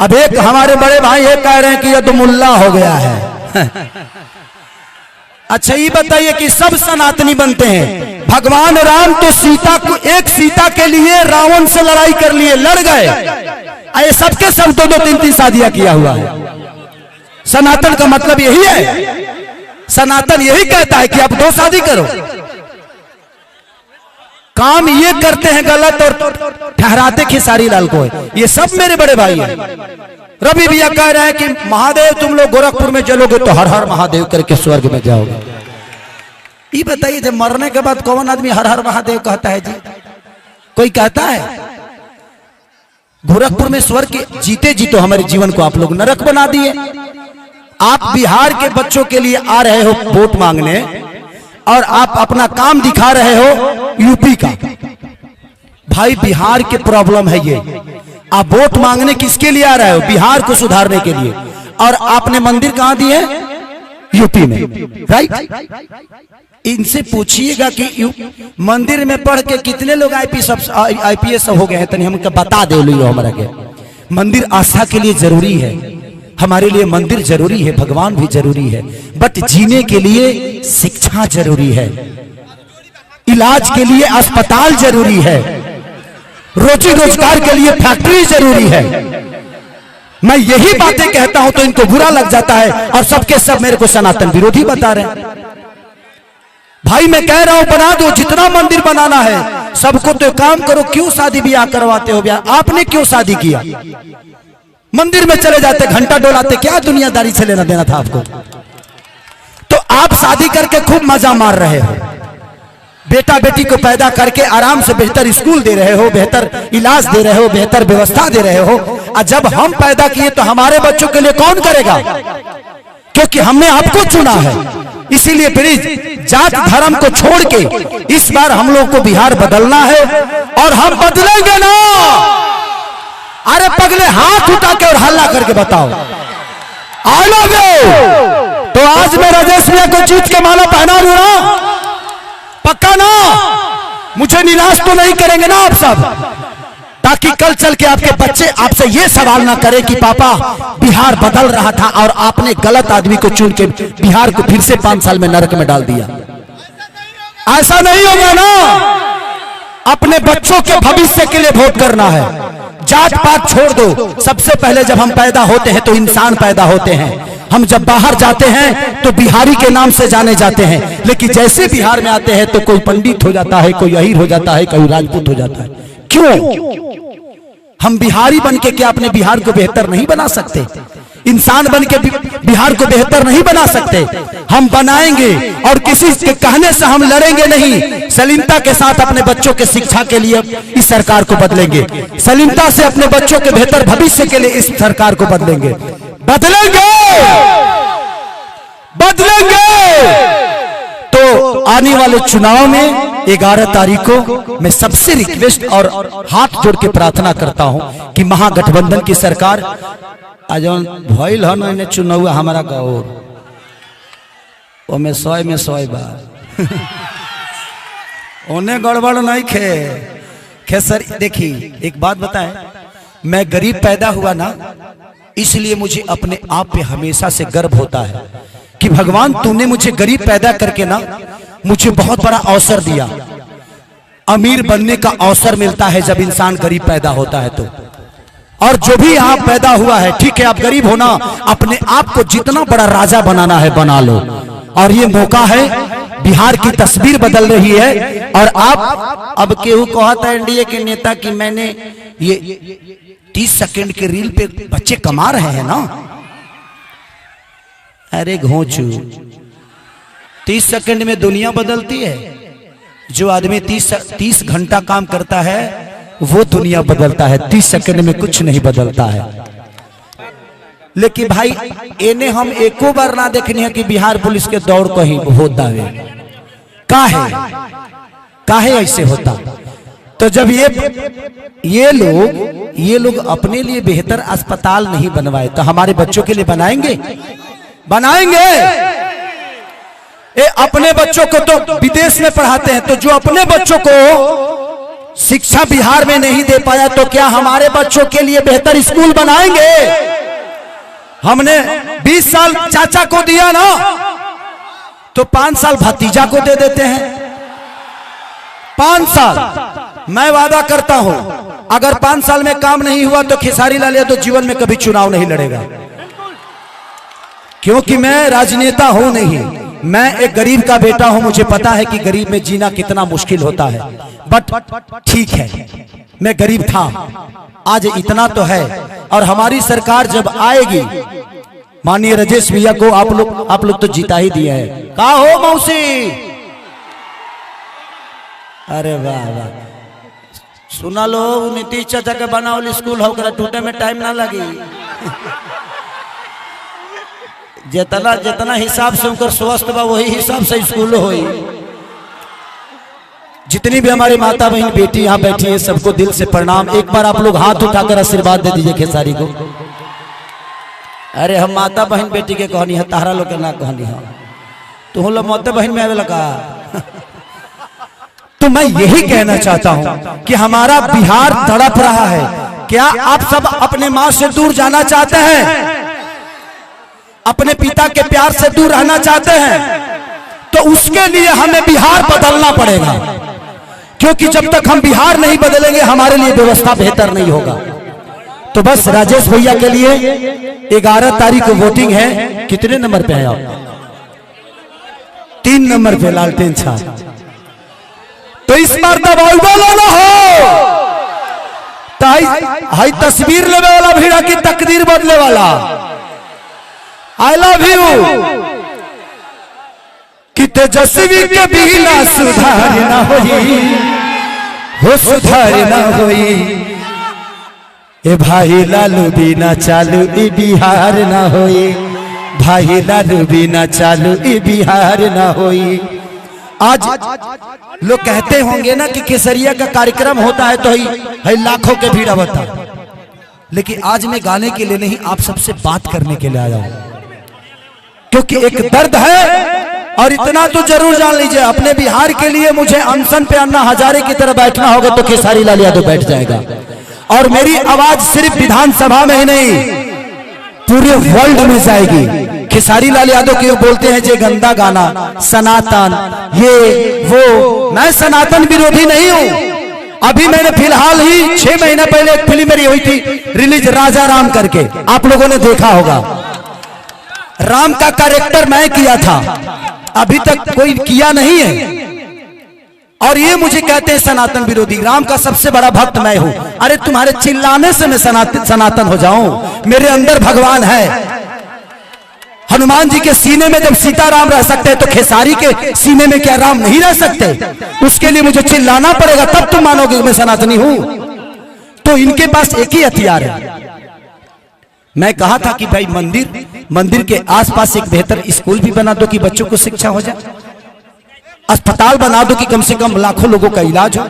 अब एक हमारे बड़े भाई ये कह रहे हैं कि ये तो मुल्ला हो गया है। अच्छा ये बताइए कि सब सनातनी बनते हैं। भगवान राम तो सीता को, एक सीता के लिए रावण से लड़ाई कर लिए, लड़ गए। ये सबके सब दो दो तीन तीन शादियां किया हुआ है। सनातन का मतलब यही है, सनातन यही कहता है कि आप दो शादी करो। काम ये करते हैं गलत और ठहराते खेसारी लाल को है। ये सब मेरे बड़े भाई हैं। रवि भैया कह रहे हैं कि महादेव तुम लोग गोरखपुर में चलोगे तो हर हर महादेव करके स्वर्ग में जाओगे। ये बताइए जब मरने के बाद कौन आदमी हर हर महादेव कहता है जी? कोई कहता है? गोरखपुर में स्वर्ग जीते जी तो हमारे जीवन को आप लोग नरक बना दिए। आप बिहार के बच्चों के लिए आ रहे हो वोट मांगने और आप अपना काम दिखा रहे हो यूपी का। भाई बिहार के प्रॉब्लम है ये। आप वोट मांगने किसके लिए आ रहे हो? बिहार को सुधारने के लिए। और आपने मंदिर कहां दिए? यूपी में, राइट। इनसे पूछिएगा कि मंदिर में पढ़ के कितने लोग आईपीएस हो गए हैं, तनी हमको बता दे लो हमारा के। मंदिर आस्था के लिए जरूरी है, हमारे लिए मंदिर जरूरी है, भगवान भी जरूरी है, बट जीने के लिए शिक्षा जरूरी है, इलाज के लिए अस्पताल जरूरी है, रोजी रोजगार के लिए फैक्ट्री जरूरी है। मैं यही बातें कहता हूं तो इनको बुरा लग जाता है और सबके सब मेरे को सनातन विरोधी बता रहे हैं। भाई मैं कह रहा हूं बना दो, जितना मंदिर बनाना है सबको, तो काम करो। क्यों शादी ब्याह करवाते हो? ब्याह आपने क्यों शादी किया? मंदिर में चले जाते, घंटा डोलाते, क्या दुनियादारी से लेना देना था आपको? तो आप शादी करके खूब मजा मार रहे हो, बेटा बेटी को पैदा करके आराम से बेहतर स्कूल दे रहे हो, बेहतर इलाज दे रहे हो, बेहतर व्यवस्था दे रहे हो। और जब हम पैदा किए तो हमारे बच्चों के लिए कौन करेगा? क्योंकि हमने आपको चुना है। इसीलिए प्लीज जात धर्म को छोड़ के इस बार हम लोग को बिहार बदलना है और हम बदलेंगे ना। अरे पगले हाथ उठा के और हल्ला करके बताओ आई लव यू। तो आज मैं राजेश भैया को जीत के माला पहना दूं ना, पक्का ना? मुझे निराश तो नहीं करेंगे ना आप सब? ताकि कल चल के आपके बच्चे आपसे ये सवाल ना करें कि पापा बिहार बदल रहा था और आपने गलत आदमी को चुन के बिहार को फिर से 5 साल में नरक में डाल दिया। ऐसा नहीं होगा ना। अपने बच्चों के भविष्य के लिए वोट करना है। जात पात छोड़ दो। सबसे पहले जब हम पैदा होते हैं तो इंसान पैदा होते हैं। हम जब बाहर जाते हैं तो बिहारी के नाम से जाने जाते हैं, लेकिन जैसे बिहार में आते हैं तो कोई पंडित हो जाता है, कोई अहीर हो जाता है, कोई राजपूत हो जाता है। क्यों? हम बिहारी बन के क्या अपने बिहार को बेहतर नहीं बना सकते? इंसान बन के बिहार को बेहतर नहीं बना सकते? हम बनाएंगे और किसी के कहने से हम लड़ेंगे नहीं। सलीमता के साथ अपने बच्चों के शिक्षा के लिए इस सरकार को बदलेंगे। सलीमता से अपने बच्चों के बेहतर भविष्य के लिए इस सरकार को बदलेंगे। बदलेंगे, बदलेंगे। तो आने वाले चुनाव में 11 तारीख को मैं सबसे रिक्वेस्ट और हाथ जोड़ के प्रार्थना करता हूं कि महागठबंधन की सरकार आज भइल है चुनाव हमारा गाँव में 100 में 100 बार उन्हें गड़बड़ नहीं खे सर। देखिए एक बात बताएं, मैं गरीब पैदा हुआ ना, इसलिए मुझे अपने आप पे हमेशा से गर्व होता है कि भगवान तूने मुझे गरीब पैदा करके ना मुझे बहुत बड़ा अवसर दिया। अमीर बनने का अवसर मिलता है जब इंसान गरीब पैदा होता है तो। और जो भी आप पैदा हुआ है, ठीक है आप गरीब होना, अपने आप को जितना बड़ा राजा बनाना है बना लो। और ये मौका है, बिहार की तस्वीर बदल रही है। और आप अब केहू कहता है एनडीए के नेता कि मैंने ये 30 सेकंड के रील पे बच्चे कमा रहे हैं ना। अरे घोंचू, 30 सेकंड में दुनिया बदलती है। जो आदमी 30 घंटा काम करता है वो दुनिया बदलता है, 30 सेकंड में कुछ नहीं बदलता है। लेकिन भाई इन्हें हम एको बार ना देखने हैं कि बिहार पुलिस के दौड़ कहीं होता है। काहे ऐसे होता? तो जब ये लोग अपने लिए बेहतर अस्पताल नहीं बनवाए तो हमारे बच्चों के लिए बनाएंगे? अपने बच्चों को तो विदेश में पढ़ाते हैं, तो जो अपने बच्चों को शिक्षा बिहार में नहीं दे पाया तो क्या हमारे बच्चों के लिए बेहतर स्कूल बनाएंगे? हमने 20 साल चाचा को दिया ना, तो 5 साल भतीजा को दे देते हैं। 5 साल मैं वादा करता हूं, अगर 5 साल में काम नहीं हुआ तो खेसारी लाल यादव जीवन में कभी चुनाव नहीं लड़ेगा, क्योंकि मैं राजनेता हूं नहीं, मैं एक गरीब का बेटा हूं। मुझे पता है कि गरीब में जीना कितना मुश्किल होता है, बट ठीक है, मैं गरीब था, आज इतना तो है। और हमारी सरकार जब आएगी, माननीय राजेश भैया को आप लोग तो जीता ही दिए हैं। कहा हो मौसी? अरे वाह वाह, सुना लो, नीतीश चाचा के बनावल स्कूल हो, टूटे में टाइम ना लगी। जितना जितना हिसाब से उनकर स्वस्थ बा वही हिसाब से स्कूल होई। जितनी भी हमारी माता बहन बेटी यहाँ बैठी है, सबको दिल से प्रणाम। एक बार आप लोग हाथ उठाकर आशीर्वाद दे दीजिए खेसारी को। अरे हम माता बहन बेटी के कहानी है, तारा लोग के ना कहानी है। तुम लोग माता बहन में आवे लगा। तो मैं यही कहना चाहता हूं कि हमारा बिहार तड़प रहा है। क्या आप सब अपने मां से दूर जाना चाहते हैं? अपने पिता के प्यार से दूर रहना चाहते हैं? तो उसके लिए हमें बिहार बदलना पड़ेगा, क्योंकि जब तक हम बिहार नहीं बदलेंगे हमारे लिए व्यवस्था बेहतर नहीं होगा। तो बस राजेश भैया के लिए 11 तारीख को वोटिंग है। कितने नंबर पे है आप? 3 नंबर पे लालटेन छाप। तो इस बार दबाव ना हो, हाई तस्वीर लेने वाला भीड़ा की तकदीर बदले वाला। I love you. कि तेजस्वी के बिना सुधार ना होई, हो सुधार ना होई। ए भाई लालू बिना चालू ई बिहार ना होई, भाई लालू बिना चालू ई बिहार ना होई। आज लोग कहते होंगे ना कि केसरिया का कार्यक्रम होता है तो है लाखों के भीड़ होता, लेकिन आज मैं गाने के लिए नहीं, आप सबसे बात करने के लिए आया हूं, क्योंकि एक दर्द है। और इतना तो जरूर जान लीजिए, अपने बिहार के लिए मुझे अनशन पे अन्ना हजारे की तरह बैठना होगा तो खेसारी लाल यादव बैठ जाएगा। और मेरी आवाज सिर्फ विधानसभा में ही नहीं, पूरे वर्ल्ड में जाएगी। खेसारी लाल यादव क्यों बोलते हैं जे गंदा गाना सनातन ये वो, मैं सनातन विरोधी नहीं हूं। अभी मैंने फिलहाल ही 6 महीने पहले एक फिल्म मेरी हुई थी रिलीज, राजा राम करके, आप लोगों ने देखा होगा। राम का कैरेक्टर मैं किया था, अभी तक कोई किया नहीं है। और ये मुझे कहते हैं सनातन विरोधी, राम का सबसे बड़ा भक्त मैं हूं। अरे तुम्हारे चिल्लाने से मैं सनातन हो जाऊं? मेरे अंदर भगवान है। हनुमान जी के सीने में जब सीताराम रह सकते हैं तो खेसारी के सीने में क्या राम नहीं रह सकते? उसके लिए मुझे चिल्लाना पड़ेगा, तब तुम मानोगे मैं सनातनी हूं। तो इनके पास एक ही हथियार है। मैं कहा था कि भाई मंदिर के आसपास एक बेहतर स्कूल भी बना दो कि बच्चों को शिक्षा हो जाए, अस्पताल बना दो कि कम से कम लाखों लोगों का इलाज हो।